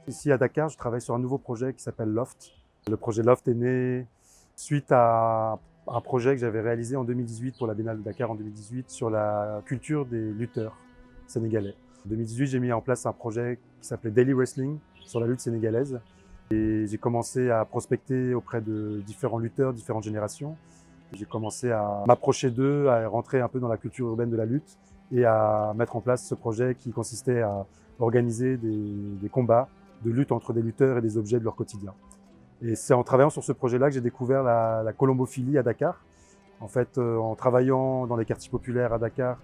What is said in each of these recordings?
Ici à Dakar, je travaille sur un nouveau projet qui s'appelle Loft. Le projet Loft est né suite à un projet que j'avais réalisé en 2018 pour la Biennale de Dakar en 2018 sur la culture des lutteurs sénégalais. En 2018, j'ai mis en place un projet qui s'appelait Daily Wrestling sur la lutte sénégalaise. Et j'ai commencé à prospecter auprès de différents lutteurs, différentes générations. J'ai commencé à m'approcher d'eux, à rentrer un peu dans la culture urbaine de la lutte et à mettre en place ce projet qui consistait à organiser des combats de lutte entre des lutteurs et des objets de leur quotidien. Et c'est en travaillant sur ce projet-là que j'ai découvert la colombophilie à Dakar. En fait, en travaillant dans les quartiers populaires à Dakar,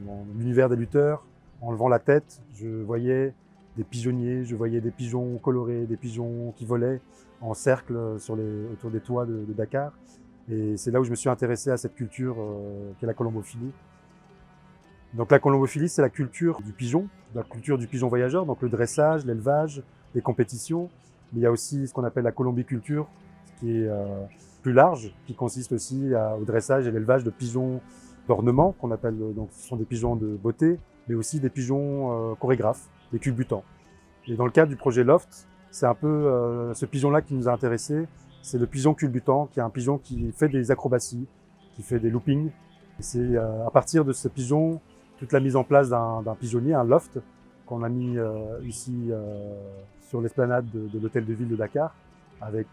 dans l'univers des lutteurs, en levant la tête, je voyais des pigeonniers, je voyais des pigeons colorés, des pigeons qui volaient en cercle autour des toits de Dakar. Et c'est là où je me suis intéressé à cette culture qu'est la colombophilie. Donc la colombophilie, c'est la culture du pigeon voyageur, donc le dressage, l'élevage, les compétitions. Mais il y a aussi ce qu'on appelle la colombiculture, qui est plus large, qui consiste aussi au dressage et l'élevage de pigeons d'ornement, qu'on appelle, donc ce sont des pigeons de beauté, mais aussi des pigeons chorégraphes, des culbutants. Et dans le cadre du projet Loft, c'est un peu ce pigeon-là qui nous a intéressés. C'est le pigeon culbutant, qui est un pigeon qui fait des acrobaties, qui fait des loopings. Et c'est à partir de ce pigeon, toute la mise en place d'un pigeonnier, un loft, qu'on a mis ici sur l'esplanade de l'hôtel de ville de Dakar, avec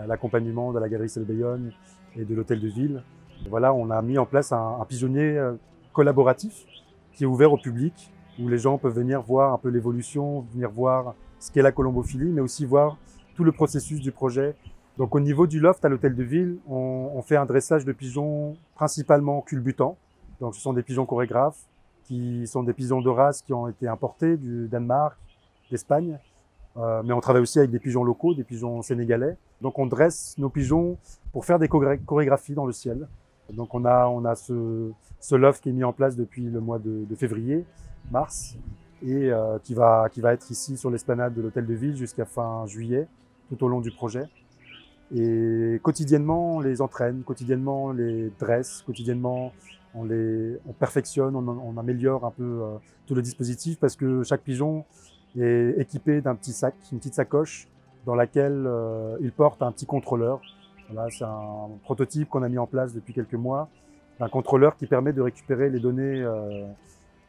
l'accompagnement de la galerie Selbayonne et de l'hôtel de ville. Et voilà, on a mis en place un pigeonnier collaboratif qui est ouvert au public, où les gens peuvent venir voir un peu l'évolution, venir voir ce qu'est la colombophilie, mais aussi voir tout le processus du projet. Donc au niveau du loft à l'hôtel de ville, on fait un dressage de pigeons principalement culbutants. Donc ce sont des pigeons chorégraphes, qui sont des pigeons de race qui ont été importés du Danemark, d'Espagne. Mais on travaille aussi avec des pigeons locaux, des pigeons sénégalais. Donc on dresse nos pigeons pour faire des chorégraphies dans le ciel. Donc on a ce loft qui est mis en place depuis le mois de février, mars, et qui va être ici sur l'esplanade de l'hôtel de ville jusqu'à fin juillet, tout au long du projet. Et quotidiennement, on les entraîne, quotidiennement, on les dresse, quotidiennement, on perfectionne, on améliore un peu tout le dispositif parce que chaque pigeon est équipé d'un petit sac, une petite sacoche dans laquelle il porte un petit contrôleur. Voilà, c'est un prototype qu'on a mis en place depuis quelques mois, un contrôleur qui permet de récupérer les données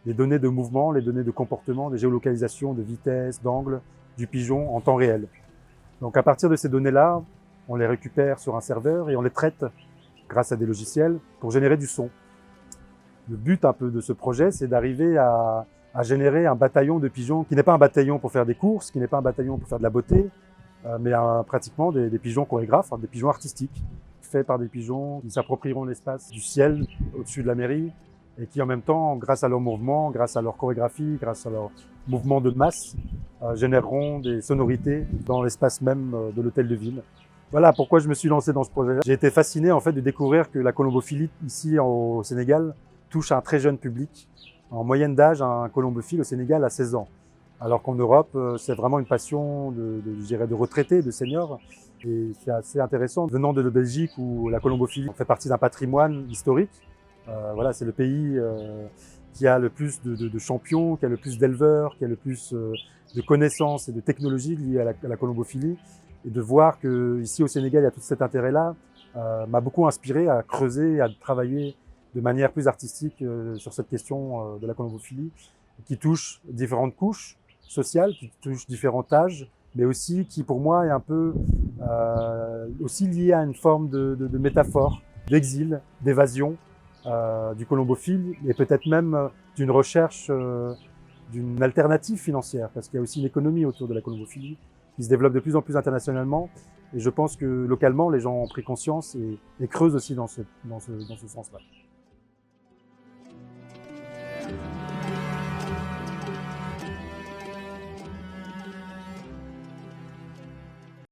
de mouvement, les données de comportement, des géolocalisations, de vitesse, d'angle du pigeon en temps réel. Donc à partir de ces données-là, on les récupère sur un serveur et on les traite grâce à des logiciels pour générer du son. Le but un peu de ce projet, c'est d'arriver à générer un bataillon de pigeons qui n'est pas un bataillon pour faire des courses, qui n'est pas un bataillon pour faire de la beauté, mais pratiquement des pigeons chorégraphes, des pigeons artistiques, faits par des pigeons qui s'approprieront l'espace du ciel au-dessus de la mairie et qui en même temps, grâce à leur mouvement, grâce à leur chorégraphie, grâce à leur mouvement de masse, généreront des sonorités dans l'espace même de l'hôtel de ville. Voilà pourquoi je me suis lancé dans ce projet-là. J'ai été fasciné en fait de découvrir que la colombophilie ici au Sénégal touche un très jeune public. En moyenne d'âge, un colombophile au Sénégal a 16 ans. Alors qu'en Europe, c'est vraiment une passion de retraités, de seniors. Et c'est assez intéressant. Venant de Belgique où la colombophilie fait partie d'un patrimoine historique, voilà, c'est le pays qui a le plus de champions, qui a le plus d'éleveurs, qui a le plus de connaissances et de technologies liées à la colombophilie. Et de voir qu'ici au Sénégal, il y a tout cet intérêt-là, m'a beaucoup inspiré à creuser, à travailler de manière plus artistique sur cette question de la colombophilie, qui touche différentes couches sociales, qui touche différents âges, mais aussi qui pour moi est un peu aussi lié à une forme de métaphore, d'exil, d'évasion du colombophile, et peut-être même d'une recherche d'une alternative financière, parce qu'il y a aussi une économie autour de la colombophilie qui se développe de plus en plus internationalement. Et je pense que localement, les gens ont pris conscience et creusent aussi dans ce sens-là.